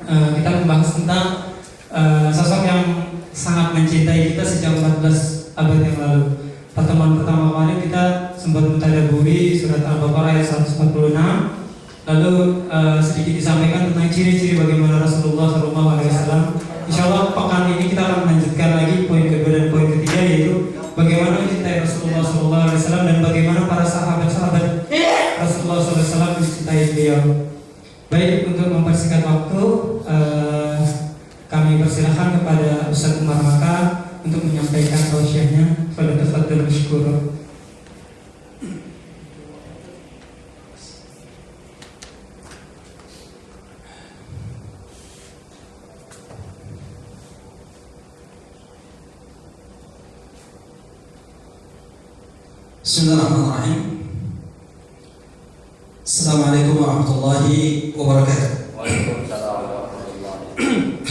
kita membahas tentang sosok yang sangat mencintai kita sejak 14 abad yang lalu. Pertemuan pertama kemarin kita sempat mentadaburi surat Al-Baqarah ayat 146. Lalu sedikit disampaikan tentang ciri-ciri bagaimana Rasulullah SAW. Insya Allah pekan ini kita akan melanjutkan lagi poin kedua dan poin ketiga, yaitu bagaimana mencintai Rasulullah SAW dan bagaimana para sahabat-sahabat Rasulullah SAW mencintai beliau. Baik, untuk mempersingkat waktu, kami persilahkan kepada Ustaz Umar Maka untuk menyampaikan tausiahnya. Falyatafaddal mashkura. Bismillahirrahmanirrahim. Assalamualaikum warahmatullahi wabarakatuh. Waalaikumsalam warahmatullahi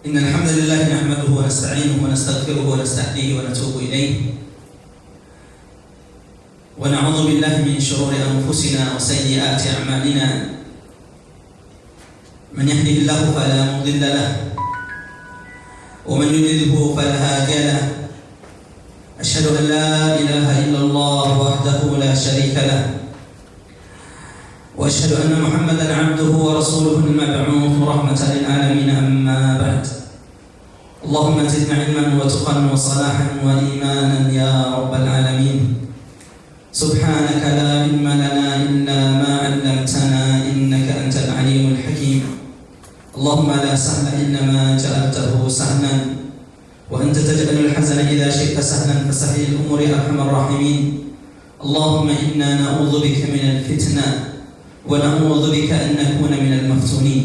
Innal hamdalillah nahmaduhu wa nasta'inuhu wa nastaghfiruhu wa nastahdihi wa natubu ilayh. Wa na'udzu billahi min shururi anfusina wa sayyiati a'malina. Man yahdihillahu fala mudilla lahu ومن يضلله فلا هادي له. أشهد أن لا إله إلا الله وحده لا شريك له وأشهد أن محمدا عبده ورسوله المبعوث رحمة للعالمين. أما بعد، اللهم زدنا علما وتقا وصلاحا وإيمانا يا رب العالمين. سبحانك لا علم لنا إلا ما علمتنا إنك أنت العليم الحكيم. اللهم لا سهل إلا ما جعلته سهلا وأنت تجعل الحزن إذا شئت سهلا فسهل الأمور يا أرحم الراحمين. اللهم إنا نعوذ بك من الفتنة ونعوذ بك أن نكون من المفتونين.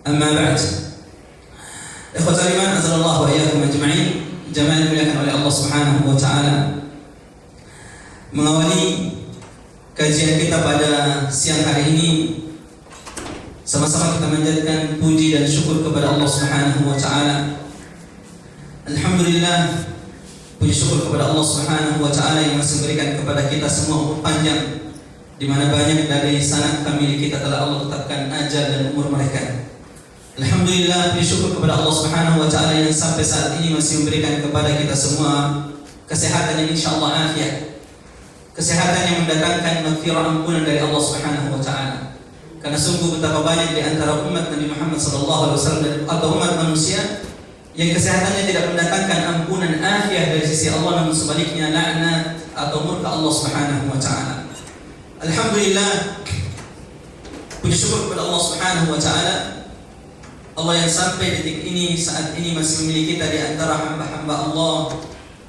أما بعد، إخوة الإيمان أزال الله وإياكم أجمعين. Jamaah dimuliakan oleh Allah Subhanahu wa taala. Mengawali kajian kita pada siang hari ini, sama-sama kita menjadikan puji dan syukur kepada Allah Subhanahu wa taala. Alhamdulillah, puji syukur kepada Allah Subhanahu wa taala yang masih memberikan kepada kita semua umur panjang, di mana banyak dari sanak famili kita telah Allah tetapkan ajal dan umur mereka. Alhamdulillah, puji syukur kepada Allah Subhanahu wa taala yang sampai saat ini masih memberikan kepada kita semua kesehatan yang insyaallah afiat. Kesehatan yang mendatangkan maghfirah, ampunan dari Allah Subhanahu wa taala. Karena sungguh betapa banyak di antara umat Nabi Muhammad SAW atau umat manusia yang kesehatannya tidak mendatangkan ampunan afiah dari sisi Allah, namun sebaliknya laknat atau murka Allah Subhanahu wa taala. Alhamdulillah, puji syukur kepada Allah Subhanahu wa taala, Allah yang sampai detik ini, saat ini masih memilih kita di antara hamba-hamba Allah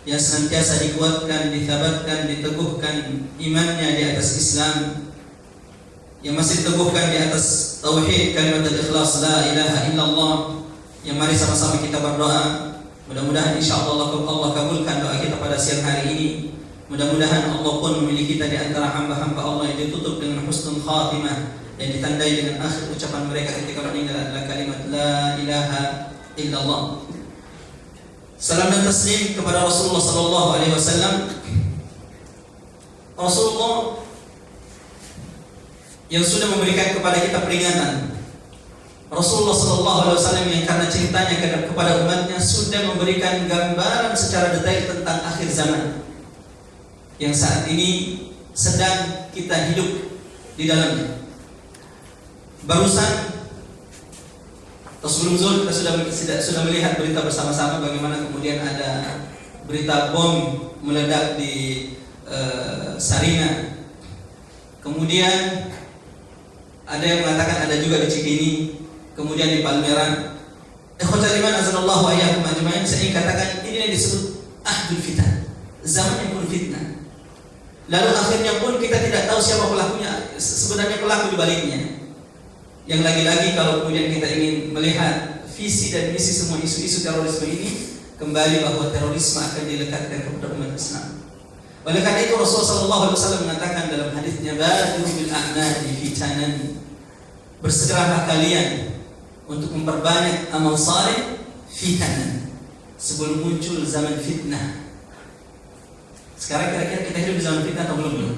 yang senantiasa dikuatkan, dithabatkan, diteguhkan imannya di atas Islam, yang masih diteguhkan di atas tauhid kalimat al-ikhlas la ilaha illallah. Yang mari sama-sama kita berdoa, mudah-mudahan insyaallah Allah kabulkan doa kita pada siang hari ini. Mudah-mudahan Allah pun memilih kita di antara hamba-hamba Allah yang ditutup dengan husnul khatimah, yang ditandai dengan akhir ucapan mereka ketika meninggal adalah kalimat la ilaha illallah. Salam dan taslim kepada Rasulullah sallallahu alaihi wasallam. Rasulullah yang sudah memberikan kepada kita peringatan. Rasulullah SAW yang karena ceritanya kepada umatnya sudah memberikan gambaran secara detail tentang akhir zaman yang saat ini sedang kita hidup di dalamnya. Barusan atau sebelum zuhur kita sudah melihat berita bersama-sama bagaimana kemudian ada berita bom meledak di Sarinah. Kemudian ada yang mengatakan ada juga di Cikini, kemudian di Palmerah. Ikhwatal iman azanallahu wa iyyakum ajma'in. Saya ingin katakan ini yang disebut ahdul fitnah, zaman yang penuh fitnah. Lalu akhirnya pun kita tidak tahu siapa pelakunya, sebenarnya pelaku di baliknya. Yang lagi-lagi kalau kemudian kita ingin melihat visi dan misi semua isu-isu terorisme ini, kembali bahwa terorisme akan dilekatkan kepada umat Islam. Oleh karena itu Rasulullah SAW mengatakan dalam hadisnya, badiru bil a'mali fitanan, bersegeralah kalian untuk memperbanyak amal saleh fitanan, sebelum muncul zaman fitnah. Sekarang kira-kira kita hidup di zaman fitnah atau belum?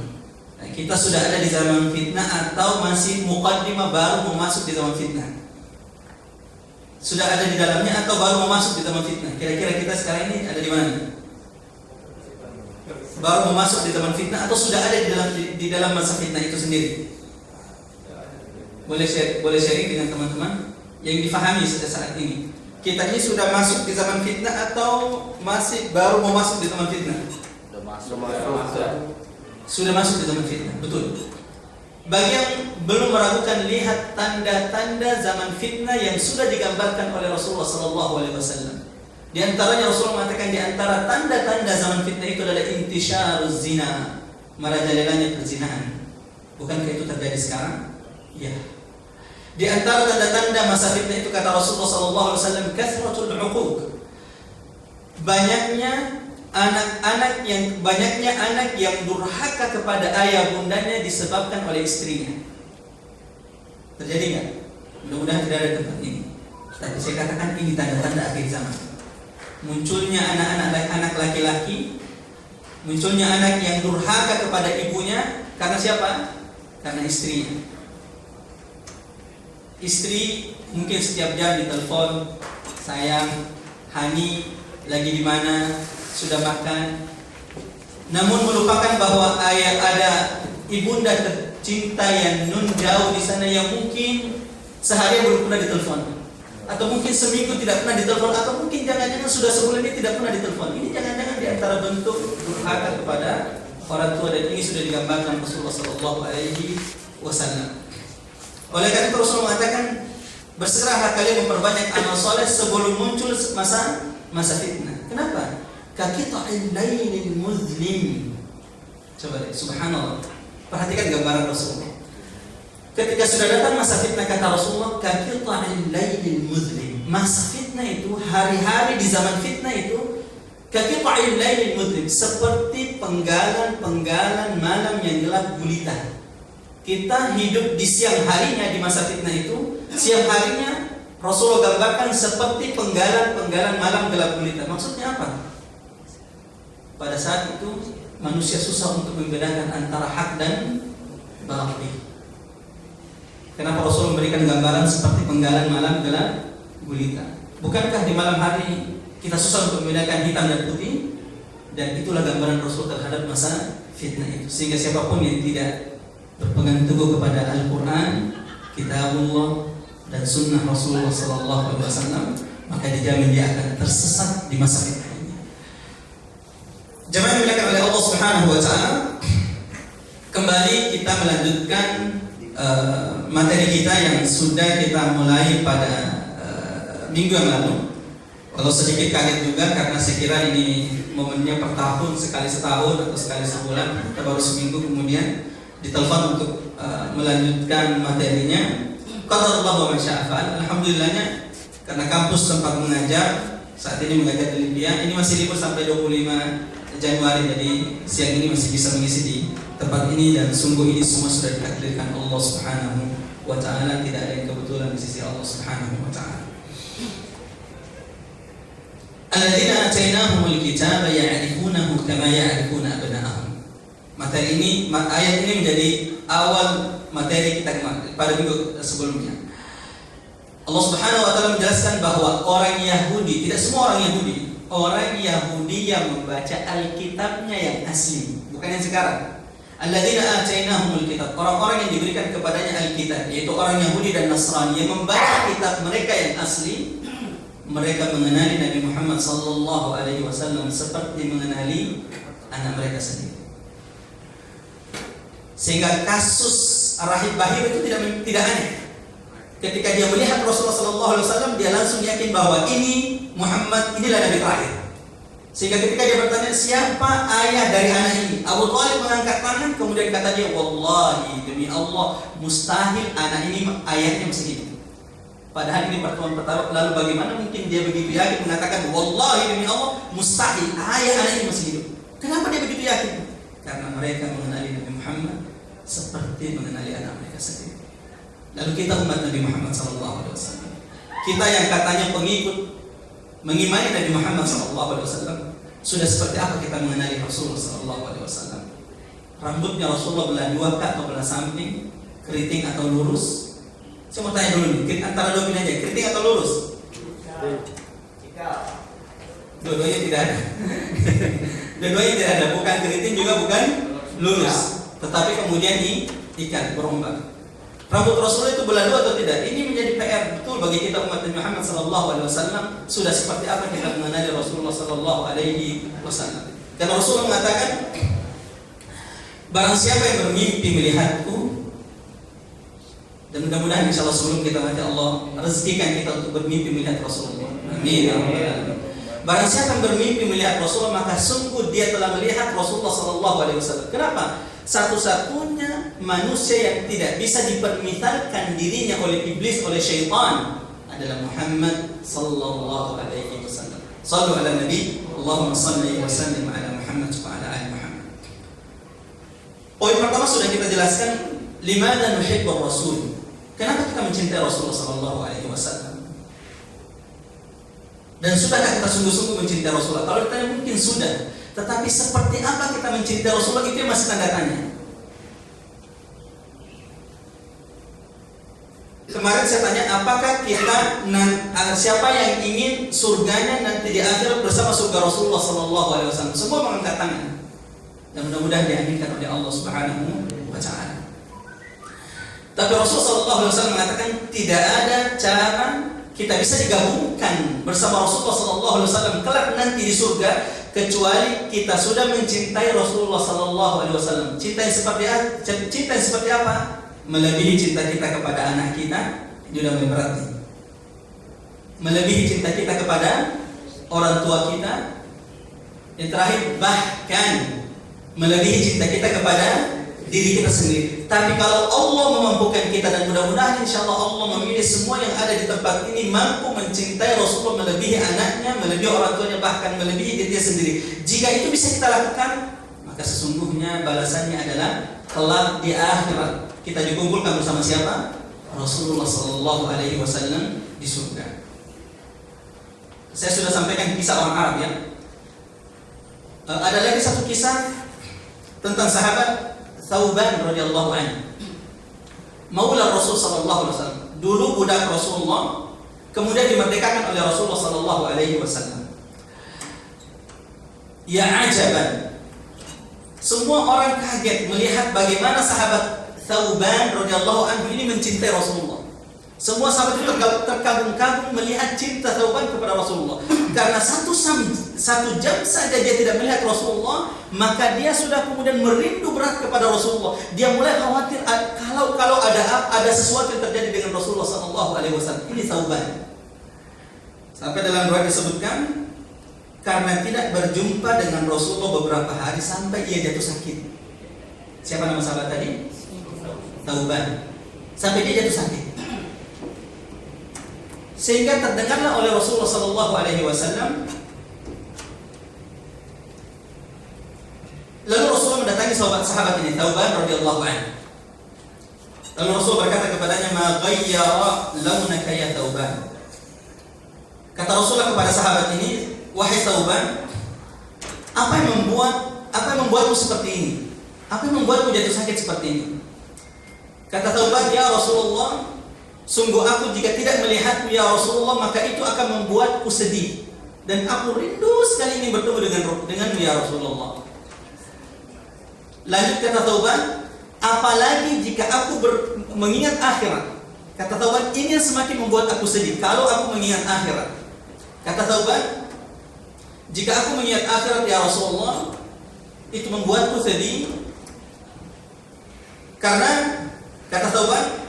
Nah, kita sudah ada di zaman fitnah atau masih muqaddimah baru mau masuk di zaman fitnah? Sudah ada di dalamnya atau baru mau masuk di zaman fitnah? Kira-kira kita sekarang ini ada di mana? Baru mau masuk di zaman fitnah atau sudah ada di dalam masa fitnah itu sendiri? Boleh sharing dengan teman-teman yang difahami saat ini. Kita ini sudah masuk di zaman fitnah atau masih baru mau masuk di zaman fitnah? Sudah masuk di zaman fitnah, betul. Bagi yang belum meragukan, lihat tanda-tanda zaman fitnah yang sudah digambarkan oleh Rasulullah SAW. Di antaranya Rasulullah mengatakan di antara tanda-tanda zaman fitnah itu adalah intisyaruz zina, merajalelanya perzinahan. Bukankah itu terjadi sekarang? Ya. Di antara tanda-tanda masa fitnah itu kata Rasulullah SAW, kathratul uquq. Banyaknya anak yang durhaka kepada ayah bundanya disebabkan oleh istrinya. Terjadi nggak? Mudah-mudahan tidak ada tempat ini. Tapi saya katakan ini tanda-tanda akhir zaman. Munculnya anak laki-laki, munculnya anak yang durhaka kepada ibunya karena siapa? Karena istrinya. Istri mungkin setiap jam ditelepon, sayang, Hani, lagi di mana? Sudah makan, namun melupakan bahwa ayah ada ibunda tercinta yang nun jauh di sana yang mungkin sehari belum pernah ditelepon, atau mungkin seminggu tidak pernah ditelepon, atau mungkin jangan-jangan sudah sebulan ini tidak pernah ditelepon. Ini jangan-jangan di antara bentuk durhaka kepada orang tua, dan ini sudah digambarkan Rasulullah SAW. Oleh karena itu Rasulullah mengatakan, bersegeralah kalian memperbanyak amal soleh sebelum muncul masa fitnah. Kenapa? Kaqita'il lailil muzlim. Coba deh, subhanallah. Perhatikan gambaran Rasulullah. Ketika sudah datang masa fitnah, kata Rasulullah, kaqita'il lailil muzlim. Masa fitnah itu, hari-hari di zaman fitnah itu, kaqita'il lailil muzlim, seperti penggalan malam yang gelap gulita. Kita hidup di siang harinya di masa fitnah itu, siang harinya Rasulullah gambarkan seperti penggalan malam gelap gulita. Maksudnya apa? Pada saat itu manusia susah untuk membedakan antara hak dan batil. Kenapa Rasul memberikan gambaran seperti penggalan malam gelap gulita? Bukankah di malam hari kita susah untuk membedakan hitam dan putih? Dan itulah gambaran Rasul terhadap masa fitnah itu. Sehingga siapapun yang tidak berpegang teguh kepada Al-Quran, Kitabullah dan Sunnah Rasulullah SAW, maka dijamin dia akan tersesat di masa fitnah. Jemaah yang dimuliakan oleh Allah Subhanahu wa taala, kembali kita melanjutkan materi kita yang sudah kita mulai pada minggu yang lalu. Kalau sedikit kaget juga karena saya kira ini momennya per tahun, sekali setahun atau sekali sebulan, kita baru seminggu kemudian ditelepon untuk melanjutkan materinya. Qadarullah wa ma syaa fa'al. Alhamdulillahnya karena kampus tempat mengajar saat ini mengajar di Libya, ini masih libur sampai 25 Januari, jadi siang ini masih bisa mengisi di tempat ini, dan sungguh ini semua sudah ditakdirkan Allah Subhanahu wa taala, tidak ada yang kebetulan di sisi Allah Subhanahu wa taala. Alladzina atainahumul kitaba ya'rifunahu kama ya'rifuna abna'ahum. Materi ini, ayat ini menjadi awal materi kita pada minggu sebelumnya. Allah Subhanahu wa taala menjelaskan bahwa orang Yahudi, tidak semua orang Yahudi, orang Yahudi yang membaca Alkitabnya yang asli, bukan yang sekarang. Alladzina atainahumul kitab, orang-orang yang diberikan kepadanya Alkitab, yaitu orang Yahudi dan Nasrani yang membaca kitab mereka yang asli, mereka mengenali Nabi Muhammad SAW seperti mengenali anak mereka sendiri. Sehingga kasus Rahib Bahir itu tidak aneh. Ketika dia melihat Rasulullah SAW, dia langsung yakin bahwa ini Muhammad, inilah Nabi terakhir. Sehingga ketika dia bertanya, siapa ayah dari anak ini? Abu Thalib mengangkat tangan, kemudian kata dia, wallahi, demi Allah, mustahil anak ini ayahnya masih hidup. Padahal ini pertemuan pertama, lalu bagaimana mungkin dia begitu yakin mengatakan, wallahi, demi Allah, mustahil ayah anak ini masih hidup. Kenapa dia begitu yakin? Karena mereka mengenali Nabi Muhammad seperti mengenali anak mereka sendiri. Lalu kita umat Nabi Muhammad SAW, kita yang katanya pengikut, mengimani Nabi Muhammad SAW, sudah seperti apa kita mengenali Rasulullah SAW? rambutnya Rasulullah belah dua atau belah samping, keriting atau lurus? Saya mau tanya dulu nih, antara dua pilihan aja, keriting atau lurus? Dua-duanya tidak ada. Dua-duanya tidak ada, bukan keriting juga bukan lurus. Tetapi kemudian ikat, berombak. Rambut Rasulullah itu belah dua atau tidak? Ini menjadi PR betul bagi kita umat Muhammad SAW. Sudah seperti apa kita mengenali Rasulullah SAW? Karena Rasulullah mengatakan, barang siapa yang bermimpi melihatku, dan mudah-mudahan insya Allah sebelum kita mati Allah rezekikan kita untuk bermimpi melihat Rasulullah. Amin. Barang siapa yang bermimpi melihat Rasulullah, maka sungguh dia telah melihat Rasulullah SAW. Kenapa? Satu-satunya manusia yang tidak bisa dipermisalkan dirinya oleh iblis, oleh syaitan adalah Muhammad sallallahu alaihi wasallam. Sallu ala Nabi, Allahumma salli wa sallim ala Muhammad wa ala ali Muhammad. Poin pertama sudah kita jelaskan, limadha nuhibbur Rasul. Kenapa kita mencintai Rasulullah sallallahu alaihi wasallam? Dan sudahkah kita sungguh-sungguh mencintai Rasulullah? Kalau ditanya mungkin sudah, tetapi seperti apa kita mencintai Rasulullah itu yang masih tanda tanya. Kemarin saya tanya, apakah kita siapa yang ingin surganya nanti di akhirat bersama surga Rasulullah sallallahu alaihi wasallam? Semua mengangkat tangan. Dan mudah-mudahan diaminkan oleh Allah Subhanahu wa taala. Tapi Rasulullah sallallahu alaihi wasallam mengatakan tidak ada cara kita bisa digabungkan bersama Rasulullah sallallahu alaihi wasallam kelak nanti di surga kecuali kita sudah mencintai Rasulullah sallallahu alaihi wasallam. Cinta yang seperti apa? Melebihi cinta kita kepada anak kita, sudah mulai berat. Melebihi cinta kita kepada orang tua kita. Yang terakhir, bahkan melebihi cinta kita kepada diri kita sendiri. Tapi kalau Allah memampukan kita, dan mudah-mudahan insyaallah Allah memilih semua yang ada di tempat ini mampu mencintai Rasulullah melebihi anaknya, melebihi orang tuanya, bahkan melebihi dirinya sendiri. Jika itu bisa kita lakukan, maka sesungguhnya balasannya adalah kelak di akhirat kita dikumpulkan bersama siapa? Rasulullah sallallahu alaihi wasallam di surga. Saya sudah sampaikan kisah orang Arab ya. Ada lagi satu kisah tentang sahabat Thauban radhiyallahu anhu. Maula Rasul sallallahu alaihi wasallam. Dulu budak Rasulullah, kemudian dimerdekakan oleh Rasulullah sallallahu alaihi wasallam. Ya ajaban. Semua orang kaget melihat bagaimana sahabat Thauban radhiyallahu anhu ini mencintai Rasulullah. Semua sahabat itu terkagum-kagum melihat cinta Thauban kepada Rasulullah. Karena satu jam saja dia tidak melihat Rasulullah, maka dia sudah kemudian merindu berat kepada Rasulullah. Dia mulai khawatir kalau ada sesuatu yang terjadi dengan Rasulullah sallallahu alaihi wasallam. Ini Thauban. Sampai dalam riwayat disebutkan karena tidak berjumpa dengan Rasulullah beberapa hari sampai ia jatuh sakit. Siapa nama sahabat tadi? Thauban. Sampai dia jatuh sakit. Sehingga terdengarlah oleh Rasulullah sallallahu alaihi wasallam. Lalu Rasulullah mendatangi sahabat ini, Thauban radhiyallahu anhu. Lalu Rasul berkata kepadanya, "Ma ghayyara launaka ya Thauban." Kata Rasulullah kepada sahabat ini, "Wahai Thauban, apa yang membuatmu seperti ini? Apa yang membuatmu jatuh sakit seperti ini?" Kata Thauban, "Ya Rasulullah, sungguh aku jika tidak melihatmu ya Rasulullah, maka itu akan membuatku sedih. Dan aku rindu sekali ingin bertemu denganmu ya Rasulullah." Lanjut kata Thauban, "Apalagi jika aku mengingat akhirat." Kata Thauban, "Ini yang semakin membuat aku sedih kalau aku mengingat akhirat." Kata Thauban, "Jika aku mengingat akhirat ya Rasulullah, itu membuatku sedih karena," kata Thauban,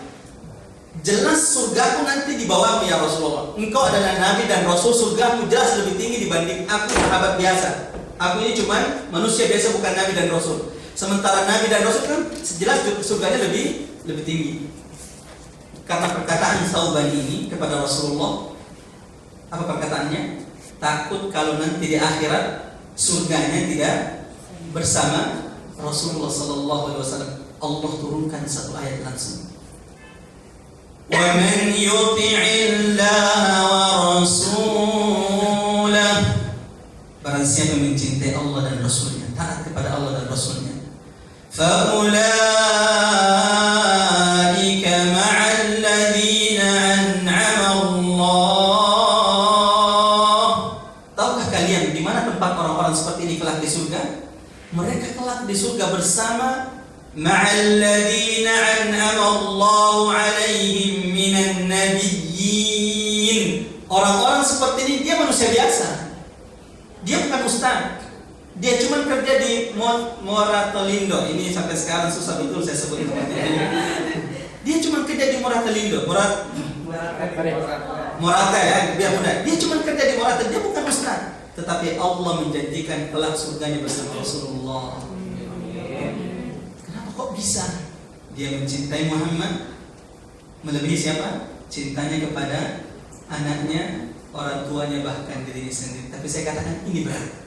"jelas surgaku nanti di bawahmu ya Rasulullah. Engkau adalah Nabi dan Rasul, surgamu jelas lebih tinggi dibanding aku sahabat biasa. Aku ini cuma manusia biasa, bukan Nabi dan Rasul. Sementara Nabi dan Rasul kan jelas surganya lebih tinggi." Karena perkataan Thauban ini kepada Rasulullah, apa perkataannya? Takut kalau nanti di akhirat surganya tidak bersama Rasulullah sallallahu alaihi wasallam. Allah turunkan satu ayat langsung. Wa man yuti'illaha wa rasulahu, barang siapa mencintai Allah dan Rasulnya, taat kepada Allah dan Rasulnya, Faulaika ma'al ladzina an'ama Allah. Tahukah kalian di mana tempat orang-orang seperti ini kelak di surga? Mereka kelak di surga bersama ma'al ladzina an'ama Allahu 'alaihim minan nabiyyin. Orang-orang seperti ini dia manusia biasa. Dia bukan ustaz. Dia cuma kerja di Moratelindo. Ini sampai sekarang susah betul saya sebut tempatnya. Dia cuma kerja di Moratelindo. Morata ya, biar mudah. Dia cuma kerja di Morata. Dia bukan ustaz. Tetapi Allah menjanjikan kelak surganya bersama Rasulullah. Kenapa kok bisa? Dia mencintai Muhammad melebihi siapa? Cintanya kepada anaknya, orang tuanya, bahkan dirinya sendiri. Tapi saya katakan ini berat.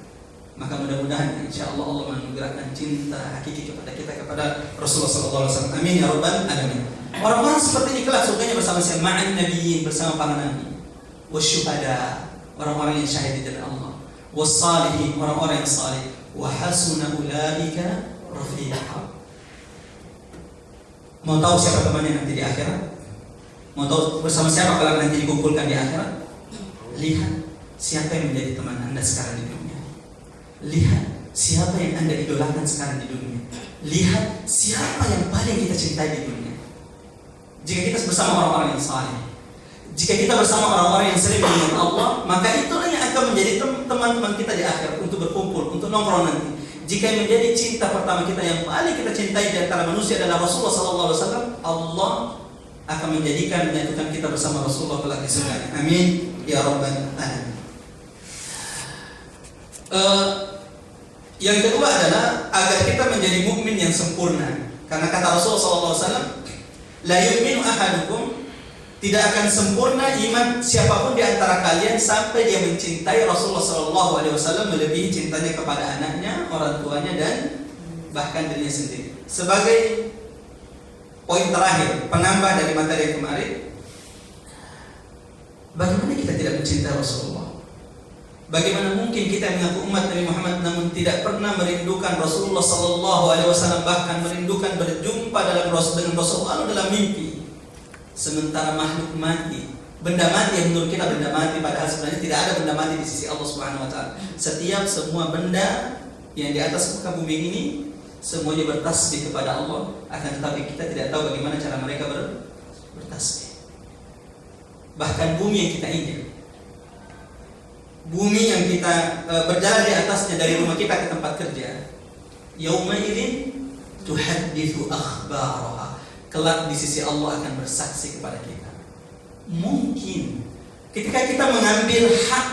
Maka mudah-mudahan insya Allah Allah menganugerahkan cinta hakiki kepada kita, kepada Rasulullah SAW. Amin ya rabbal alamin. Orang-orang seperti ini kelak surganya bersama siapa? Ma'an nabiyyin, bersama para nabi. Wasyuhada, orang-orang yang syahid di jalan Allah. Wassalihin, orang-orang yang salih. Wa hasuna ulaika rafiqa. Mau tahu siapa temannya nanti di akhirat? Mau tahu bersama siapa kalau nanti dikumpulkan di akhirat? Lihat siapa yang menjadi teman Anda sekarang di dunia. Lihat siapa yang Anda idolakan sekarang di dunia. Lihat siapa yang paling kita cintai di dunia. Jika kita bersama orang-orang yang saleh, jika kita bersama orang-orang yang sering mengingat Allah, maka itulah yang akan menjadi teman-teman kita di akhirat untuk berkumpul, untuk nongkrong nanti. Jika yang menjadi cinta pertama kita yang paling kita cintai di antara manusia adalah Rasulullah SAW, Allah akan menjadikan menyatukan kita bersama Rasulullah kelak di surga. Amin ya rabbal alamin. Yang kedua adalah agar kita menjadi mukmin yang sempurna. Karena kata Rasulullah SAW, la yu'minu ahadukum, tidak akan sempurna iman siapapun di antara kalian sampai dia mencintai Rasulullah SAW melebihi cintanya kepada anaknya, orang tuanya, dan bahkan dirinya sendiri. Sebagai poin terakhir, penambah dari materi yang kemarin, bagaimana kita tidak mencintai Rasulullah? Bagaimana mungkin kita mengaku umat Nabi Muhammad namun tidak pernah merindukan Rasulullah SAW, bahkan merindukan berjumpa dengan Rasulullah dalam mimpi? Sementara makhluk mati, benda mati yang menurut kita benda mati, padahal sebenarnya tidak ada benda mati di sisi Allah Subhanahu Wa Taala. Semua benda yang di atas muka bumi ini semuanya bertasbih kepada Allah, akan tetapi kita tidak tahu bagaimana cara mereka bertasbih. Bahkan bumi yang kita injak, bumi yang kita berjalan di atasnya dari rumah kita ke tempat kerja, yauma idzin tuhadditsu akhbaraha, kelak di sisi Allah akan bersaksi kepada kita. Mungkin ketika kita mengambil hak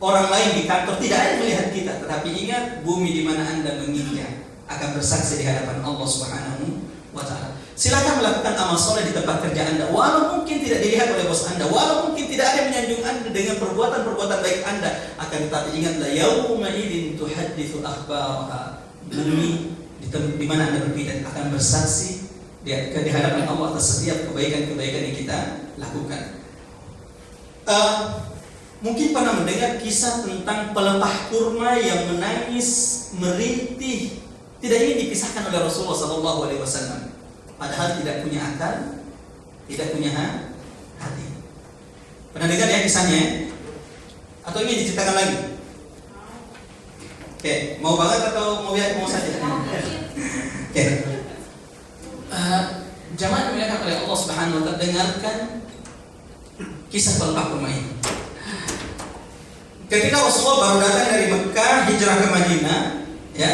orang lain di kantor, tidak ada yang melihat kita, tetapi ingat bumi di mana Anda menginjak akan bersaksi di hadapan Allah Subhanahu wa Ta'ala. Silakan melakukan amal soleh di tempat kerja Anda, walau mungkin tidak dilihat oleh bos Anda, walau mungkin tidak ada yang menyanjung Anda dengan perbuatan-perbuatan baik Anda, akan tetapi ingatlah yauma idzin tuhadditsu akhbaraha, bumi di mana Anda berpijak akan bersaksi di hadapan Allah atas setiap kebaikan-kebaikan yang kita lakukan. Mungkin pernah mendengar kisah tentang pelepah kurma yang menangis merintih, tidak ingin dipisahkan oleh Rasulullah SAW, padahal tidak punya akal, tidak punya hati. Pernah dengar ya kisahnya? Atau ingin diceritakan lagi? Oke, mau banget atau mau saja? Oke. Jamaah dimuliakan oleh Allah Subhanahu Wa Taala, dengarkan kisah pelepah kurma ini. Ketika Rasulullah baru datang dari Mekah hijrah ke Madinah, ya.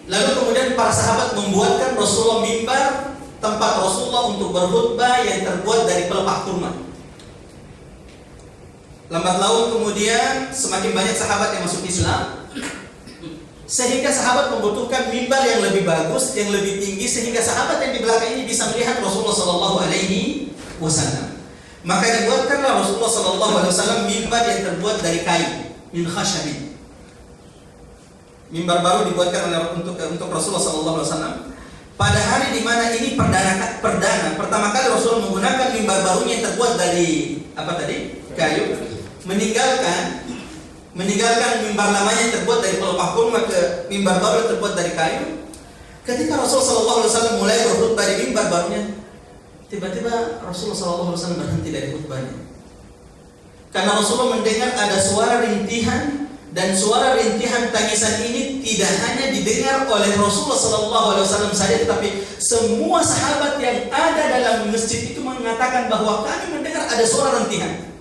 Lalu kemudian para sahabat membuatkan Rasulullah mimbar, tempat Rasulullah untuk berkhutbah yang terbuat dari pelepah kurma. Lambat laun kemudian semakin banyak sahabat yang masuk Islam, sehingga sahabat membutuhkan mimbar yang lebih bagus, yang lebih tinggi, sehingga sahabat yang di belakang ini bisa melihat Rasulullah SAW. Maka dibuatkanlah Rasulullah SAW mimbar yang terbuat dari kain, min khashabin. Mimbar baru dibuatkan untuk Rasulullah SAW pada hari di mana ini perdana pertama kali Rasulullah menggunakan mimbar barunya yang terbuat dari apa tadi? Kayu, meninggalkan meninggalkan mimbar lamanya yang terbuat dari pelepah kurma ke mimbar baru yang terbuat dari kayu. Ketika Rasulullah SAW mulai berkhutbah di mimbar barunya, tiba-tiba Rasulullah SAW berhenti dari khutbahnya. Karena Rasulullah mendengar ada suara rintihan, dan suara rintihan tangisan ini tidak hanya didengar oleh Rasulullah SAW saja, tetapi semua sahabat yang ada dalam masjid itu mengatakan bahwa kami mendengar ada suara rintihan.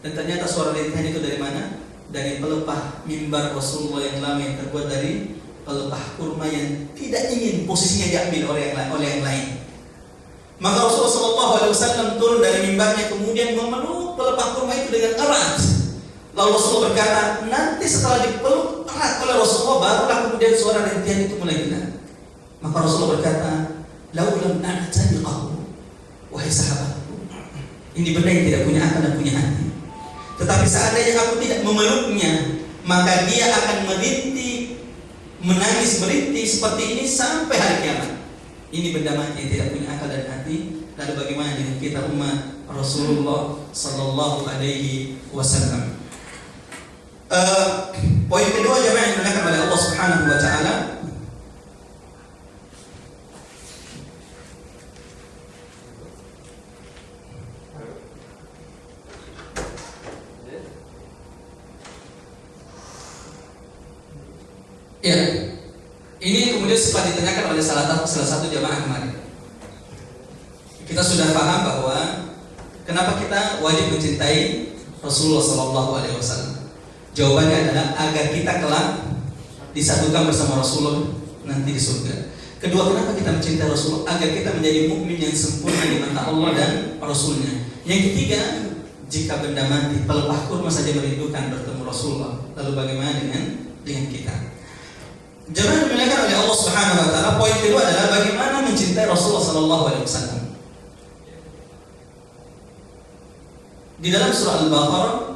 Dan ternyata suara rintihan itu dari mana? Dari pelepah mimbar Rasulullah yang lama yang terbuat dari pelepah kurma yang tidak ingin posisinya diambil oleh yang lain. Maka Rasulullah SAW turun dari mimbarnya, kemudian memeluk pelepah kurma itu dengan erat. Lalu Rasulullah berkata, nanti setelah dipeluk erat oleh Rasulullah, barulah kemudian suara rintihan itu mulai hilang. Maka Rasulullah berkata, laulam a'taniqahu, wahai sahabatku, ini benda yang tidak punya akal dan punya hati. Tetapi seandainya aku tidak memeluknya, maka dia akan merintih, menangis merintih seperti ini sampai hari kiamat. Ini benda mati yang tidak punya akal dan hati. Lalu bagaimana dengan kita umat Rasulullah Sallallahu Alaihi Wasallam? Poin kedua jemaah yang dimuliakan oleh Allah Subhanahu Wa Taala, ya, ini kemudian sempat ditanyakan oleh salah satu jamaah kemarin. Kita sudah paham bahwa kenapa kita wajib mencintai Rasulullah Sallallahu Alaihi Wasallam. Jawabannya adalah agar kita kelak disatukan bersama Rasulullah nanti di surga. Kedua, kenapa kita mencintai Rasulullah? Agar kita menjadi mukmin yang sempurna di mata Allah dan Rasulnya. Yang ketiga, jika benda mati, pelepah kurma saja merindukan bertemu Rasulullah, lalu bagaimana dengan kita? Jemaah dimuliakan oleh Allah Subhanahu Wa Taala. Poin kedua adalah bagaimana mencintai Rasulullah Sallallahu Alaihi Wasallam. Di dalam surah Al-Baqarah,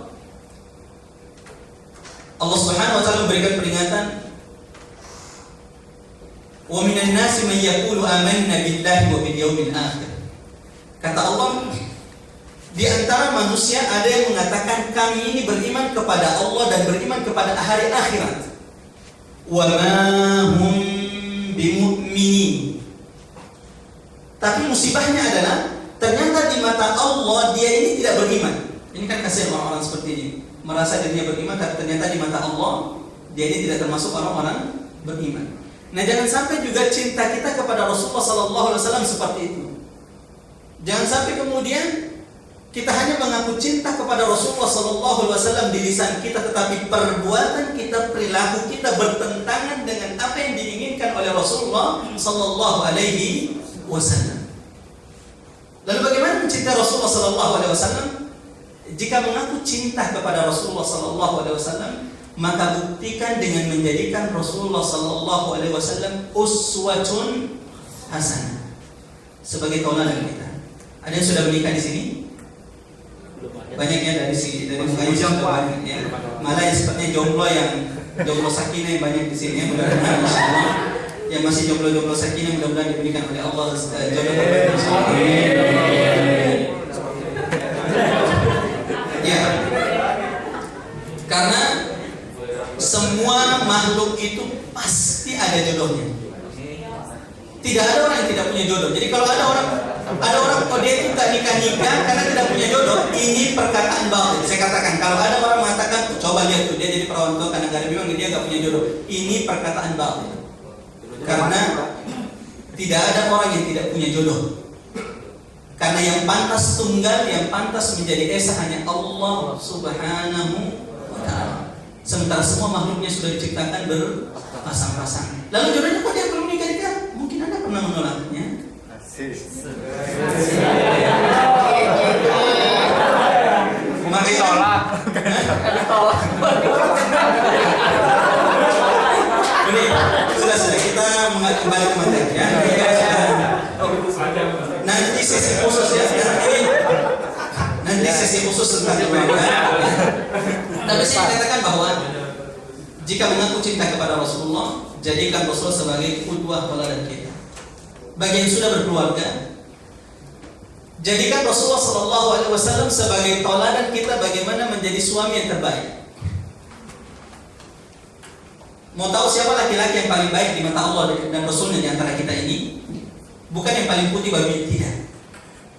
Allah Subhanahu Wa Taala memberikan peringatan, wa minan nasi man yaqulu amanna billahi wa bil yaumil akhir. Kata Allah, di antara manusia ada yang mengatakan kami ini beriman kepada Allah dan beriman kepada hari akhirat. Wa ma hum bimu'minin. Tapi musibahnya adalah ternyata di mata Allah dia ini tidak beriman. Ini kan kasihan orang-orang seperti ini, merasa dirinya beriman tapi ternyata di mata Allah dia ini tidak termasuk orang-orang beriman. Nah, jangan sampai juga cinta kita kepada Rasulullah Sallallahu Alaihi Wasallam seperti itu. Jangan sampai kemudian kita hanya mengaku cinta kepada Rasulullah Sallallahu Alaihi Wasallam di lisan kita, tetapi perbuatan kita, perilaku kita bertentangan dengan apa yang diinginkan oleh Rasulullah Sallallahu Alaihi Wasallam. Lalu bagaimana mencintai Rasulullah Sallallahu Alaihi Wasallam? Jika mengaku cinta kepada Rasulullah Sallallahu Alaihi Wasallam, maka buktikan dengan menjadikan Rasulullah Sallallahu Alaihi Wasallam uswatun hasanah sebagai tauladan kita. Ada yang sudah menikah di sini? Banyaknya dari mukanya sudah banyak ya. Malah yang sepertinya jomblo sakinah yang banyak di sini ya. Mudah-mudahan insyaallah yang masih jomblo sakinah mudah-mudahan diberikan oleh Allah jodoh terbaik insyaallah. Ya. Karena semua makhluk itu pasti ada jodohnya. Tidak ada orang yang tidak punya jodoh. Jadi kalau ada orang dia itu tak nikah karena tidak punya jodoh, ini perkataan batil. Saya katakan kalau ada orang mengatakan coba lihat tuh dia jadi perawan tua karena memang dia nggak punya jodoh, ini perkataan batil. Karena tidak ada orang yang tidak punya jodoh. Karena yang pantas tunggal, yang pantas menjadi esa hanya Allah Subhanahu wa Ta'ala. Sementara semua makhluknya sudah diciptakan berpasang-pasang. Lalu jodohnya kok dia belum nikah? Mungkin Anda pernah menolaknya. Ditolak. Ini sudah kita kembali ke materi ya. Nanti sesi khusus ya. Nanti sesi khusus tentang ibadah. Tapi saya katakan bahwa jika mengaku cinta kepada Rasulullah, jadikan Rasulullah sebagai qudwah tauladan kita. Bagi yang sudah berkeluarga, jadikan Rasulullah Sallallahu Alaihi Wasallam sebagai tauladan kita bagaimana menjadi suami yang terbaik. Mau tahu siapa laki-laki yang paling baik di mata Allah dan Rasulnya di antara kita ini? Bukan yang paling putih babi, tidak.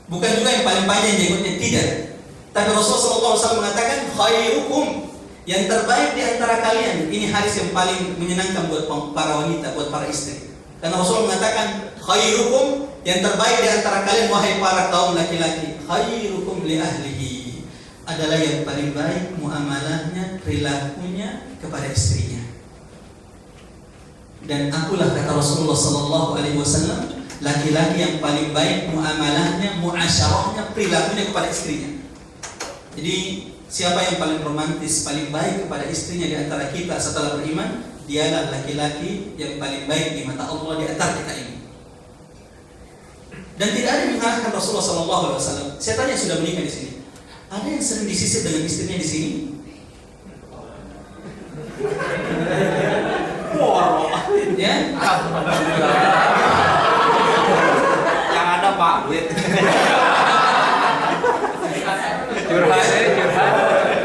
Bukan juga yang paling panjang jenggotnya, tidak. Tapi Rasulullah SAW mengatakan khairukum, yang terbaik di antara kalian. Ini hadis yang paling menyenangkan buat para wanita, buat para istri. Karena Rasulullah mengatakan khairukum, yang terbaik di antara kalian wahai para kaum laki-laki, khairukum li ahlihi, adalah yang paling baik muamalahnya, perilakunya kepada istrinya. Dan akulah, kata Rasulullah SAW, laki-laki yang paling baik muamalahnya, muasyarahnya, perilakunya kepada istrinya. Jadi siapa yang paling romantis, paling baik kepada istrinya di antara kita setelah beriman, dialah laki-laki yang paling baik di mata Allah di antara kita ini. Dan tidak ada yang mengalahkan Rasulullah SAW. Saya tanya yang sudah menikah di sini, ada yang sering disisir dengan istrinya di sini? Ya? Yang ada Pak duit.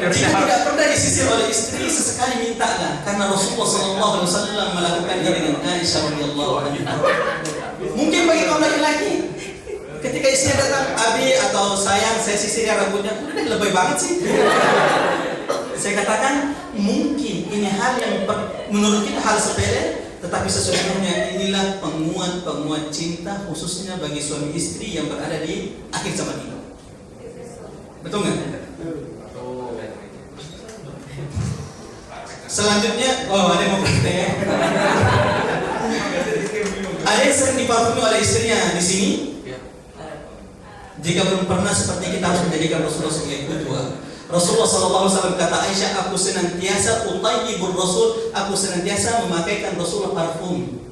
Jika tidak pernah disisir oleh istri, sesekali mintalah, karena Rasulullah SAW melakukan ini dengan Aisyah radhiyallahu anha. Mungkin bagi kaum laki-laki, ketika istrinya datang, Abi atau sayang, saya sisir rambutnya, udah lebay banget sih. Saya katakan mungkin ini hal yang menurut kita hal sepele, tetapi sesungguhnya inilah penguat cinta khususnya bagi suami istri yang berada di akhir zaman ini. Betul nggak? Selanjutnya, ada yang mau bertanya? Ada yang sering diparfumi oleh istrinya di sini? Jika belum pernah, seperti kita harus menjadikan Rasulullah sebagai qudwah. Rasulullah SAW kata Aisyah, aku senantiasa utayyibur Rasul, aku senantiasa memakaikan Rasulullah parfum.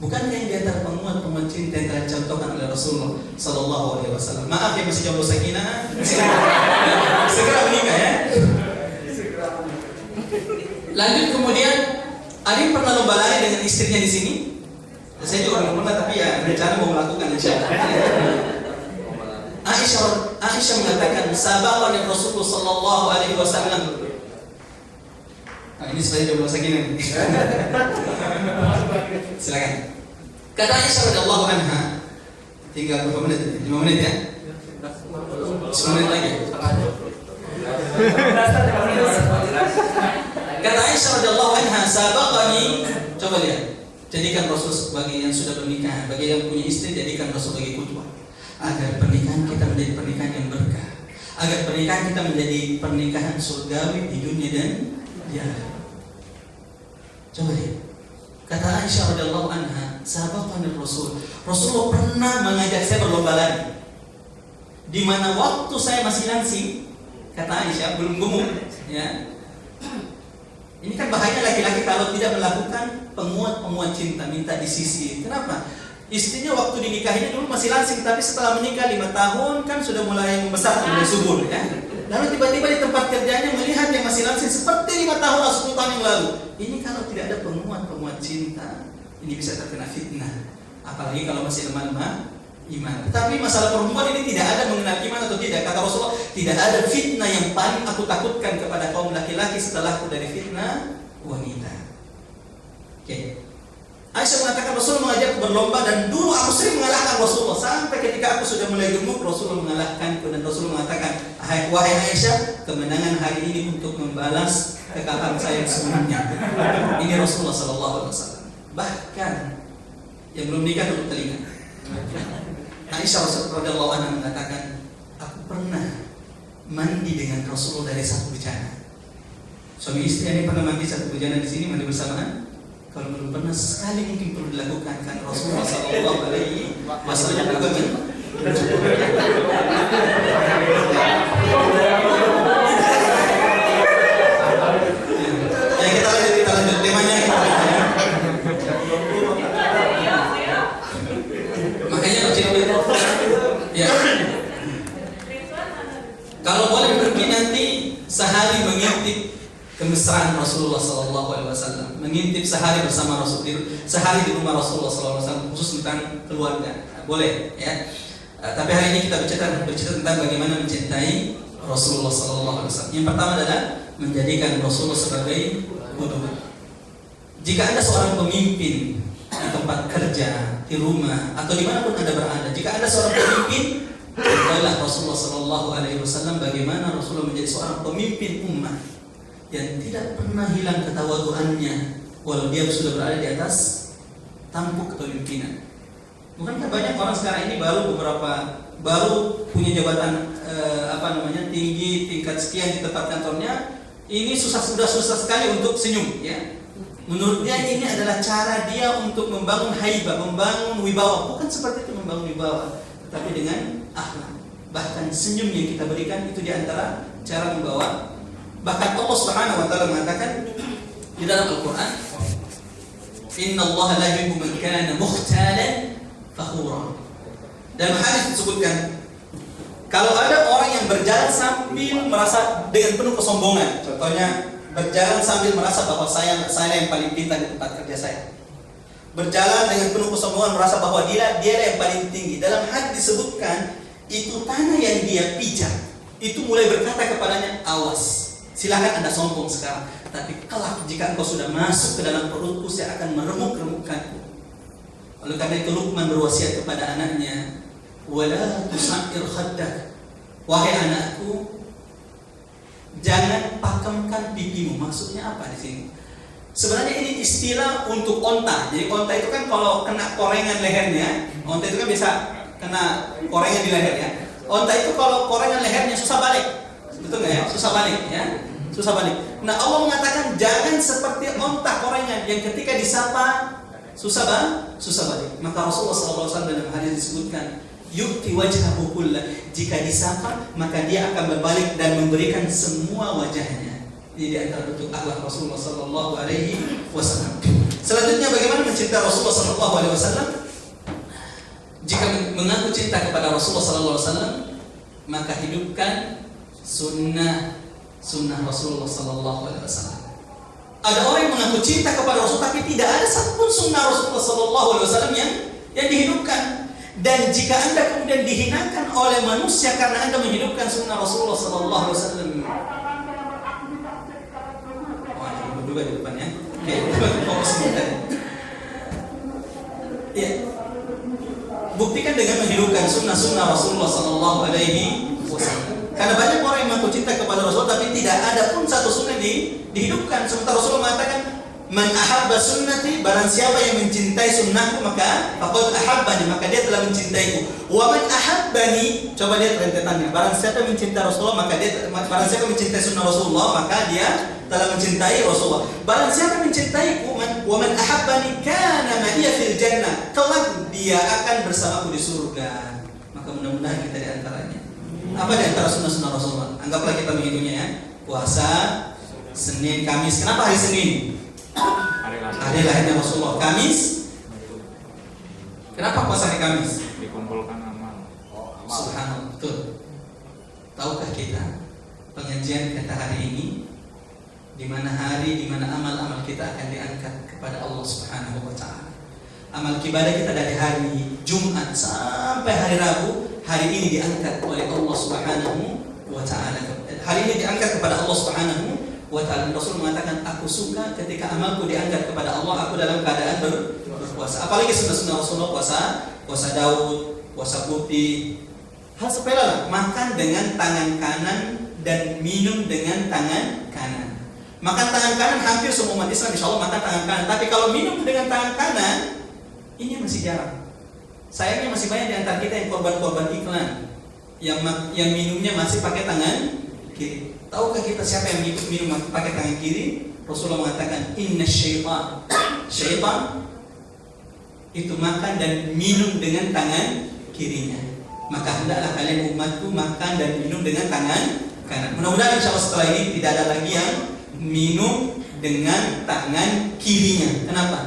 Bukankah yang di antara penguat cinta yang telah dicontohkan oleh Rasulullah SAW? Maaf ya masih jomblo sakinah, segera menikah ya. Lanjut kemudian, ada yang pernah lomba lari dengan istrinya di sini? Saya juga belum pernah, tapi ya rencana mau melakukan insyaallah. Aisyah mengatakan sabaqani Rasulullah sallallahu alaihi wasallam. Nah, ini sebenarnya jomblo sakinah. Silakan. Kata Aisyah radhiyallahu anha, tinggal berapa menit? 5 menit ya? 10 menit lagi. Kata Aisyah radhiyallahu anha, sabaqani, coba lihat. Jadikan Rasul bagi yang sudah bernikah, bagi yang punya istri, jadikan Rasul bagi qudwah. Agar pernikahan kita menjadi pernikahan yang berkah, agar pernikahan kita menjadi pernikahan surgawi di dunia dan di akhirat. Coba lihat. Kata Aisyah radhiyallahu anha, sabaqani Rasul. Rasulullah pernah mengajak saya berlomba lari. Di mana waktu saya masih langsing, kata Aisyah, belum gemuk, ya. Ini kan bahaya laki-laki kalau tidak melakukan penguat cinta, minta disisir. Kenapa? Istrinya waktu dinikahinya dulu masih langsing, tapi setelah menikah 5 tahun kan sudah mulai membesar, mulai subur, ya. Lalu tiba-tiba di tempat kerjanya melihat yang masih langsing seperti 5 tahun atau 10 tahun yang lalu. Ini kalau tidak ada penguat cinta, ini bisa terkena fitnah. Apalagi kalau masih lemah iman. Tapi masalah perempuan ini tidak ada mengenal iman atau tidak. Kata Rasulullah, tidak ada fitnah yang paling aku takutkan kepada kaum laki-laki setelahku dari fitnah wanita. Oke. Aisyah mengatakan Rasul mengajak berlomba, dan dulu aku sering mengalahkan Rasulullah. Sampai ketika aku sudah mulai gemuk, Rasulullah mengalahkanku, dan Rasulullah mengatakan, wahai Aisyah, kemenangan hari ini untuk membalas kekalahan saya sebelumnya. Ini Rasulullah SAW. Bahkan yang belum nikah dulu telinga. Aisyah radhiyallahu anha mengatakan, aku pernah mandi dengan Rasulullah dari satu bejana. Suami istri ini pernah mandi satu bejana di sini, mandi bersamaan. Kalau belum pernah, sekali mungkin perlu dilakukan, kan Rasulullah sallallahu alaihi wasallam juga ya, kita lanjut temanya. Makanya ya. Kalau boleh pergi nanti sehari mengintip kemesraan Rasulullah SAW, mengintip sehari bersama Rasul, sehari di rumah Rasulullah SAW, khusus tentang keluarga, boleh ya. Tapi hari ini kita bercerita tentang bagaimana mencintai Rasulullah SAW. Yang pertama adalah menjadikan Rasulullah sebagai qudwah. Jika Anda seorang pemimpin di tempat kerja, di rumah, atau dimanapun Anda berada, jika Anda seorang pemimpin, ketahuilah Rasulullah Sallallahu Alaihi Wasallam bagaimana Rasulullah menjadi seorang pemimpin umat yang tidak pernah hilang ketawaduannya walau dia sudah berada di atas tampuk kepemimpinan. Bukankah banyak orang sekarang ini baru punya jabatan tinggi, tingkat sekian di tempat kantornya, ini sudah susah sekali untuk senyum, ya. Menurut dia ini adalah cara dia untuk membangun haibah, membangun wibawa. Bukan seperti itu membangun wibawa, tetapi dengan akhlak. Bahkan senyum yang kita berikan itu diantara cara membawa. Bahkan Allah Subhanahu wa taala mengatakan di dalam Al-Qur'an, "Inna Allah la yuhibbu man kana mukhtalan fakhura." Dalam hadis disebutkan, kalau ada orang yang berjalan sambil merasa dengan penuh kesombongan, contohnya berjalan sambil merasa bahwa saya yang paling pintar di tempat kerja saya, berjalan dengan penuh kesombongan merasa bahwa dia yang paling tinggi. Dalam hadis disebutkan itu tanah yang dia pijak itu mulai berkata kepadanya, awas, silakan Anda sombong sekarang, tapi kelak jika engkau sudah masuk ke dalam perutku, saya akan meremuk-remukkanku. Oleh karena itu Luqman berwasiat kepada anaknya, wala tusa'ir khaddak, wahai anakku, jangan pakemkan pipimu. Maksudnya apa di sini? Sebenarnya ini istilah untuk onta. Jadi onta itu kan kalau kena korengan lehernya, onta itu kan bisa kena korengan di leher, ya. Onta itu kalau korengan lehernya susah balik, betul nggak ya? Susah balik, ya. Susah balik. Nah, Allah mengatakan jangan seperti onta korengan yang ketika disapa susah balik. Maka Rasulullah SAW dalam hadis disebutkan, yu'ti wajhahu kullah, jika disapa maka dia akan berbalik dan memberikan semua wajahnya. Ini di antara bentuk akhlak Rasulullah sallallahu alaihi wasallam. Selanjutnya, bagaimana mencintai Rasulullah sallallahu alaihi wasallam? Jika mengaku cinta kepada Rasulullah sallallahu alaihi wasallam, maka hidupkan sunnah Rasulullah sallallahu alaihi wasallam. Ada orang yang mengaku cinta kepada Rasul tapi tidak ada satupun sunnah Rasulullah sallallahu alaihi wasallam yang dihidupkan. Dan jika Anda kemudian dihinakan oleh manusia karena Anda menghidupkan sunnah Rasulullah sallallahu alaihi wasallam. Oh, ini juga di depannya. Oke, fokus sebentar. Ya. Buktikan dengan menghidupkan sunnah Rasulullah sallallahu alaihi wasallam. Karena banyak orang yang mengaku cinta kepada Rasul tapi tidak ada pun satu sunnah dihidupkan. Sementara Rasulullah mengatakan, man ahabba sunnati, barang siapa yang mencintai sunnahku maka faqad ahabbani, maka dia telah mencintaiku. Wa man ahabbani, coba lihat rentetannya, barang siapa mencintai Rasulullah maka barang siapa mencintai sunnah Rasulullah maka dia telah mencintai Rasulullah. Barang siapa mencintaiku, wa man ahabbani kana ma'iya fil jannah, kelak dia akan bersamaku di surga. Maka mudah-mudahan kita di antaranya. Apa di antara sunnah Rasulullah? Anggaplah kita menghitungnya, ya. Puasa Senin, Kamis. Kenapa hari Senin? Hari lahirnya Rasulullah. Kamis, kenapa puasa hari Kamis? Dikumpulkan amal. Subhanallah, betul. Tahukah kita pengajian kita hari ini di mana amal-amal kita akan diangkat kepada Allah Subhanahu wa taala. Amal ibadah kita dari hari Jumat sampai hari Rabu, hari ini diangkat oleh Allah Subhanahu wa taala. Hari ini diangkat kepada Allah Subhanahu wa ta'ala. Rasul mengatakan, aku suka ketika amalku diangkat kepada Allah, aku dalam keadaan berpuasa. Apalagi sunnah Rasulullah, puasa Daud, puasa putih. Hal sepele lah, makan dengan tangan kanan dan minum dengan tangan kanan. Makan tangan kanan hampir semua umat Islam insya Allah makan tangan kanan. Tapi kalau minum dengan tangan kanan, ini masih jarang. Sayangnya masih banyak di antara kita yang korban-korban iklan, yang minumnya masih pakai tangan kiri. Tahukah kita siapa yang minum pakai tangan kiri? Rasulullah mengatakan, inna syaitan itu makan dan minum dengan tangan kirinya. Maka hendaklah kalian umatku makan dan minum dengan tangan kanan. Mudah-mudahan insya Allah setelah ini tidak ada lagi yang minum dengan tangan kirinya. Kenapa?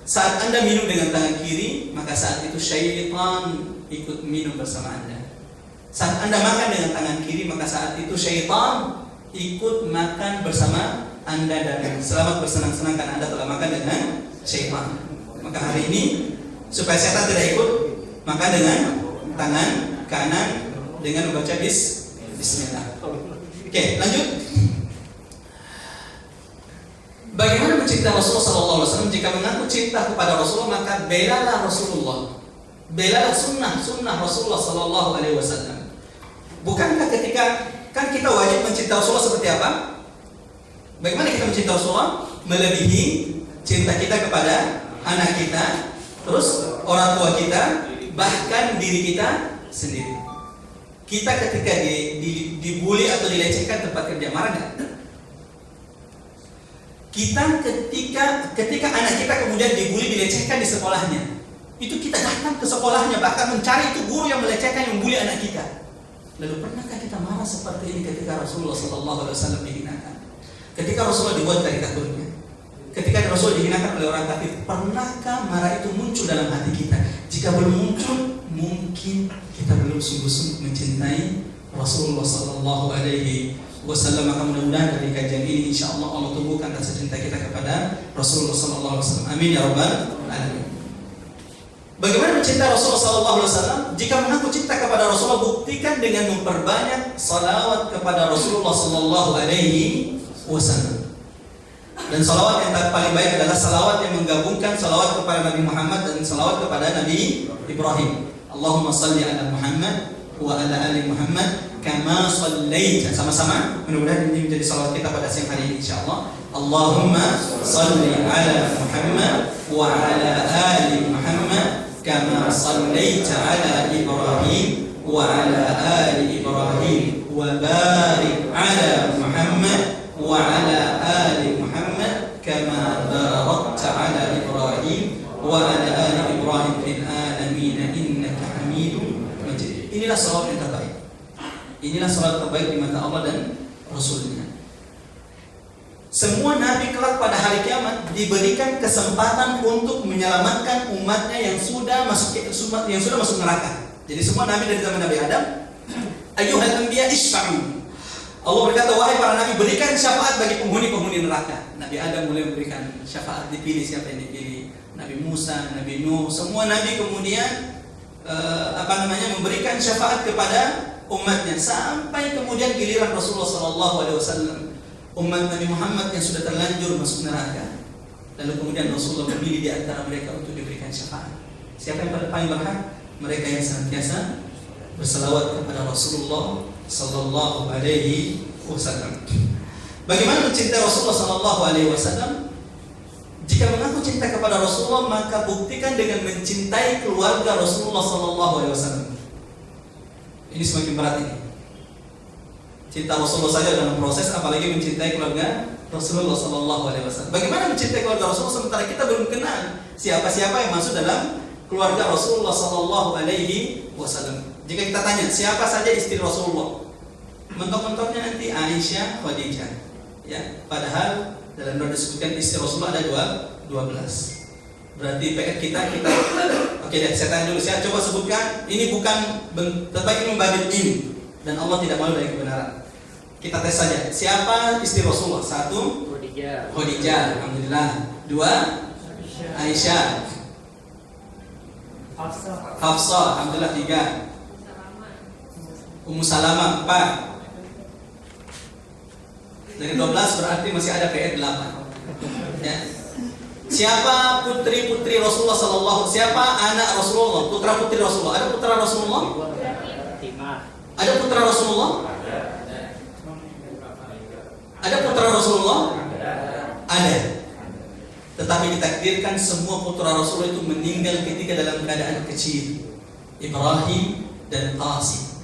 Saat Anda minum dengan tangan kiri, maka saat itu syaitan ikut minum bersama Anda. Saat Anda makan dengan tangan kiri, maka saat itu syaitan ikut makan bersama Anda, dan selamat bersenang-senang karena Anda telah makan dengan syaitan. Maka hari ini supaya syaitan tidak ikut makan dengan tangan kanan dengan membaca bismillah. Oke, lanjut. Bagaimana mencintai Rasulullah SAW? Jika mengaku cinta kepada Rasulullah, maka belalah Rasulullah, belalah sunnah Rasulullah SAW. Bukankah ketika kan kita wajib mencintai Rasulullah seperti apa? Bagaimana kita mencintai Rasulullah? Melebihi cinta kita kepada anak kita, terus orang tua kita, bahkan diri kita sendiri. Kita ketika dibully atau dilecehkan tempat kerja, marah nggak? Kita ketika anak kita kemudian dibully, dilecehkan di sekolahnya, itu kita datang ke sekolahnya, bahkan mencari itu guru yang melecehkan, yang membuli anak kita. Lalu pernahkah kita marah seperti ini ketika Rasulullah SAW dihinakan? Ketika Rasulullah dibuat dari katurnya, ketika Rasul dihinakan oleh orang kafir, pernahkah marah itu muncul dalam hati kita? Jika belum muncul, mungkin kita belum sungguh-sungguh mencintai Rasulullah SAW. Maka mudah-mudahan dari kajian ini, insya Allah Allah tumbuhkan rasa cinta kita kepada Rasulullah SAW. Amin ya rabbal alamin. Bagaimana mencintai Rasulullah SAW? Jika mengaku cinta kepada Rasulullah, buktikan dengan memperbanyak salawat kepada Rasulullah SAW. Dan salawat yang paling baik adalah salawat yang menggabungkan salawat kepada Nabi Muhammad dan salawat kepada Nabi Ibrahim. Allahumma salli ala Muhammad wa ala ali Muhammad kama sallaita. Sama-sama, mudah-mudahan ini menjadi salawat kita pada siang hari ini insyaallah. Allahumma salli ala Muhammad wa ala ali Muhammad kama sallaita ala Ibrahim wa ala ali Ibrahim wa barik ala Muhammad wa ala ali Muhammad kama barakta ala Ibrahim wa ala ali Ibrahim fil alamin innaka Hamidum Majid. Inilah salawat yang terbaik. Inilah salat terbaik di mata Allah dan Rasulnya. Semua nabi kelak pada hari kiamat diberikan kesempatan untuk menyelamatkan umatnya yang sudah masuk neraka. Jadi semua nabi dari zaman Nabi Adam, ayyuhal anbiya isfa'u. Allah berkata, wahai para nabi, berikan syafaat bagi penghuni-penghuni neraka. Nabi Adam mulai memberikan syafaat, dipilih siapa yang dipilih. Nabi Musa, Nabi Nuh, semua nabi kemudian memberikan syafaat kepada umatnya, sampai kemudian giliran Rasulullah SAW, umat Nabi Muhammad yang sudah terlanjur masuk neraka. Lalu kemudian Rasulullah memilih di antara mereka untuk diberikan syafaat. Siapa yang paling berhak? Mereka yang senantiasa berselawat kepada Rasulullah SAW. Bagaimana mencintai Rasulullah SAW? Jika mengaku cinta kepada Rasulullah, maka buktikan dengan mencintai keluarga Rasulullah SAW. Ini semakin berat ini. Cinta Rasulullah saja dalam proses, apalagi mencintai keluarga Rasulullah SAW. Bagaimana mencintai keluarga Rasulullah sementara kita belum kenal siapa-siapa yang masuk dalam keluarga Rasulullah SAW? Jika kita tanya siapa saja istri Rasulullah, mentok-mentoknya nanti Aisyah, Khadijah. Ya, padahal dalam doa disebutkan istri Rasulullah ada 12. Berarti PR kita oke deh, saya tanya dulu, saya coba sebutkan, ini bukan tetapi ini membabi ini, dan Allah tidak malu dari kebenaran. Kita tes saja, siapa istri Rasulullah? 1, Khadijah, alhamdulillah. 2, Aisyah. Hafsah, alhamdulillah. 3, Ummu Salamah. 4. Dari 12 berarti masih ada PR 8. Ya. Siapa putri-putri Rasulullah sallallahu? Siapa anak Rasulullah? Putra-putri Rasulullah. Ada putra Rasulullah? Ada putra Rasulullah? Ada putra Rasulullah? Ada. Tetapi ditakdirkan semua putra Rasulullah itu meninggal ketika dalam keadaan kecil. Ibrahim dan Qasim.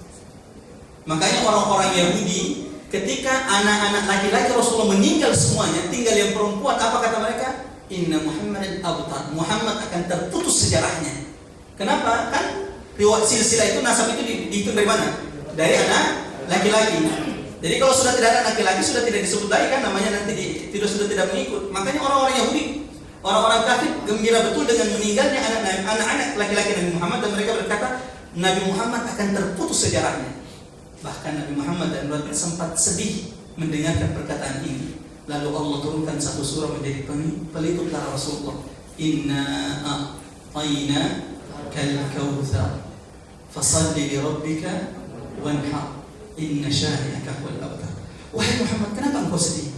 Makanya orang-orang Yahudi ketika anak-anak laki-laki Rasulullah meninggal semuanya, tinggal yang perempuan, apa kata mereka? Inna Muhammadan abtar. Muhammad akan terputus sejarahnya. Kenapa? Kan riwayat silsilah itu, nasab itu dihitung dari mana? Dari anak laki-laki. Jadi kalau sudah tidak ada laki-laki, sudah tidak disebut lagi kan, namanya nanti sudah tidak mengikut. Makanya orang-orang Yahudi, orang-orang kafir gembira betul dengan meninggalnya anak-anak laki-laki Nabi Muhammad, dan mereka berkata Nabi Muhammad akan terputus sejarahnya. Bahkan Nabi Muhammad dan Rasulullah sempat sedih mendengarkan perkataan ini. Lalu Allah turunkan satu surah menjadi peliput darah Rasulullah. Inna a'tayna kal kautsar fasalli li rabbika wanhar inna syani'aka huwal abtar. Wahai Muhammad, kenapa engkau sedih?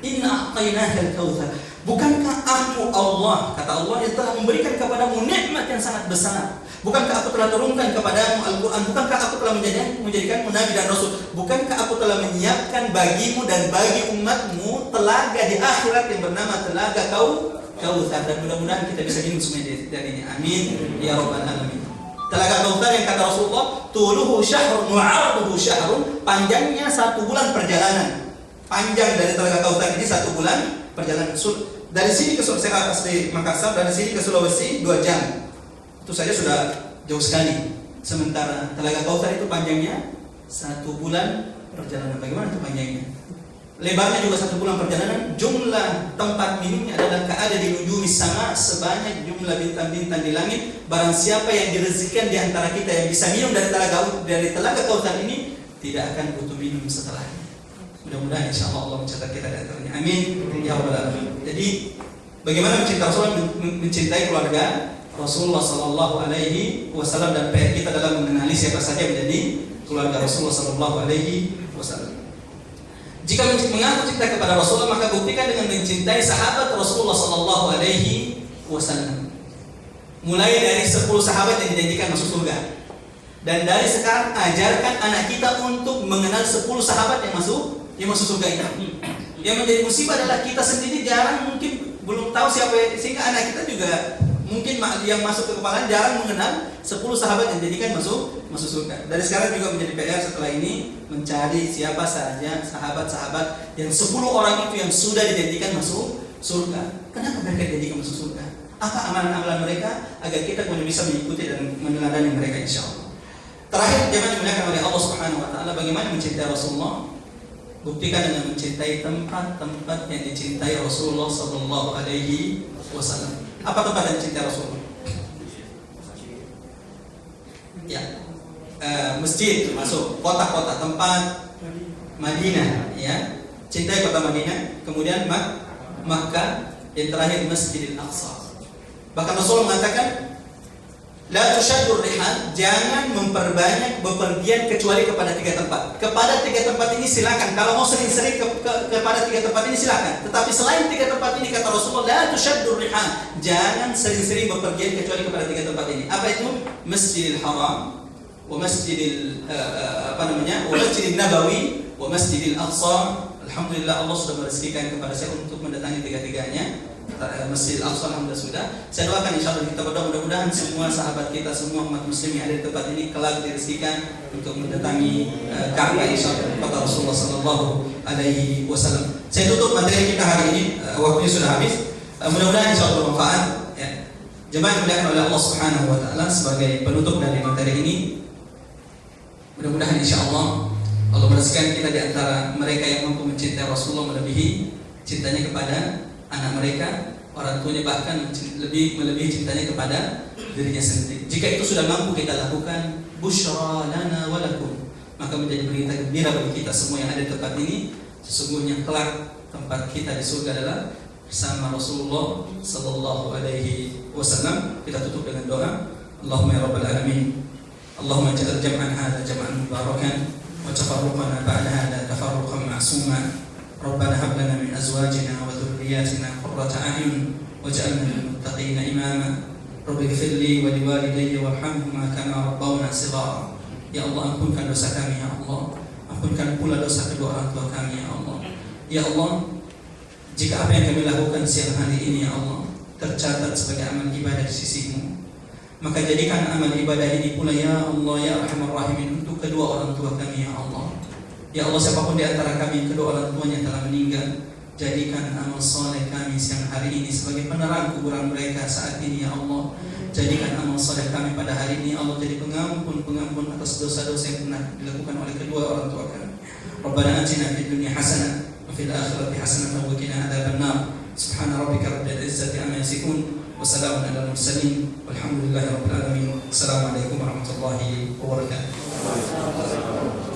Inna a'tainakal kautsar. Bukankah aku Allah, kata Allah, yang telah memberikan kepadamu nikmat yang sangat besar? Bukankah aku telah turunkan kepadamu Al-Quran? Bukankah aku telah menjadikanmu Nabi dan Rasul? Bukankah aku telah menyiapkan bagimu dan bagi umatmu telaga di akhirat yang bernama telaga Kautsar? Dan mudah-mudahan kita bisa minum semua dari ini. Amin ya rabbal alamin. Telaga Kautsar yang kata Rasulullah, tuluhu syahrun wa 'arduhu syahrun, panjangnya 1 bulan perjalanan. Panjang dari telaga Kautsar ini 1 bulan perjalanan. Dari sini ke saya asli Makassar, dari sini ke Sulawesi 2 jam. Itu saja sudah jauh sekali. Sementara telaga Kautsar itu panjangnya 1 bulan perjalanan. Bagaimana itu panjangnya? Lebarnya juga 1 bulan perjalanan. Jumlah tempat minumnya adalah ka'ada di nujumis sama, sebanyak jumlah bintang-bintang di langit. Barang siapa yang direzekikan di antara kita yang bisa minum dari telaga Kautsar ini, tidak akan butuh minum setelahnya. Mudah-mudahan insyaallah Allah mencatat kita di antaranya. Amin ya rabbal alamin. Jadi bagaimana mencintai Rasulullah, mencintai keluarga Rasulullah sallallahu alaihi wasallam, dan PR kita dalam mengenali siapa saja menjadi keluarga Rasulullah sallallahu alaihi wasallam. Jika mengaku cinta kepada Rasulullah, maka buktikan dengan mencintai sahabat Rasulullah sallallahu alaihi wasallam. Mulai dari 10 sahabat yang dijanjikan masuk surga. Dan dari sekarang ajarkan anak kita untuk mengenal 10 sahabat yang masuk surga ini. Yang menjadi musibah adalah kita sendiri jarang, mungkin belum tahu siapa, sehingga anak kita juga mungkin yang masuk ke kepala jarang mengenal 10 sahabat yang dijadikan masuk surga. Dari sekarang juga menjadi PR setelah ini mencari siapa saja sahabat-sahabat yang 10 orang itu yang sudah dijanjikan masuk surga. Kenapa mereka dijadikan masuk surga? Apa amalan-amalan mereka agar kita kemudian bisa mengikuti dan meneladani mereka insyaallah. Terakhir, jemaah dimuliakan oleh Allah Subhanahu wa taala, bagaimana mencintai Rasulullah? Buktikan dengan mencintai tempat-tempat yang dicintai Rasulullah sallallahu alaihi wasallam. Apa tempat yang dicintai Rasulullah? Ya, masjid termasuk, kota-kota, tempat Madinah, ya. Cintai kota Madinah, kemudian Makkah, yang terakhir Masjidil Aqsa. Bahkan Rasulullah mengatakan, la tushaddur rihal, jangan memperbanyak bepergian kecuali kepada 3 tempat. Kepada 3 tempat ini silakan. Kalau mau sering-sering kepada 3 tempat ini silakan. Tetapi selain 3 tempat ini, kata Rasulullah, la tushaddur rihal, jangan sering-sering bepergian kecuali kepada 3 tempat ini. Apa itu? Masjidil Haram, wa Masjidil wa Masjidil Nabawi, wa Masjidil Aqsa. Alhamdulillah Allah sudah merezekikan kepada saya untuk mendatangi 3-tiganya. Masjid Al-Aqsa alhamdulillah sudah. Saya doakan insyaallah kita berdoa mudah-mudahan semua sahabat kita, semua umat muslim yang ada di tempat ini kelak direzekikan untuk mendatangi Ka'bah insyaallah kata Rasulullah sallallahu alaihi wasallam. Saya tutup materi kita hari ini, waktunya sudah habis. Mudah-mudahan insyaallah bermanfaat ya. Jemaah yang dimuliakan oleh Allah Subhanahu wa taala, sebagai penutup dari materi ini, mudah-mudahan insyaallah Allah merezekikan kita di antara mereka yang mampu mencintai Rasulullah melebihi cintanya kepada anak mereka, orang tuanya, bahkan melebihi cintanya kepada dirinya sendiri. Jika itu sudah mampu kita lakukan, busyra lana wa lakum, maka menjadi berita gembira bagi kita semua yang ada di tempat ini. Sesungguhnya kelak tempat kita di surga adalah bersama Rasulullah sallallahu alaihi wasallam. Kita tutup dengan doa. Allahumma ya rabbal alamin, Allahumma ja'al jam'an hadza jam'an mubarakan wa tafarruqana ba'da hadza tafarruqan ma'suma. Rabbana hab lana min azwajina wa dhurriyyatina qurrata a'yun waj'alna lil muttaqina imama. Rabbi ighfir li wa liwalidayya warhamhuma kama rabbawna shighara. Ya Allah, ampunkan dosa kami ya Allah. Ampunkan pula dosa kedua orang tua kami ya Allah. Ya Allah, jika apa yang kami lakukan siang hari ini ya Allah tercatat sebagai amal ibadah di sisi-Mu, maka jadikan amal ibadah ini pula ya Allah ya Arhamar Rahimin untuk kedua orang tua kami ya Allah. Ya Allah, siapapun di antara kami yang kedua orang tuanya telah meninggal, jadikan amal soleh kami siang hari ini sebagai penerang kuburan mereka saat ini ya Allah. Jadikan amal soleh kami pada hari ini Allah jadi pengampun atas dosa-dosa yang pernah dilakukan oleh kedua orang tua kami. Rabbana atina fid dunya hasanah wa fil akhirati hasanah wa qina adzabannar. Subhana rabbika rabbil izzati amma yasifun wa salamun alal mursalin walhamdulillahi rabbil alamin. Assalamualaikum warahmatullahi wabarakatuh.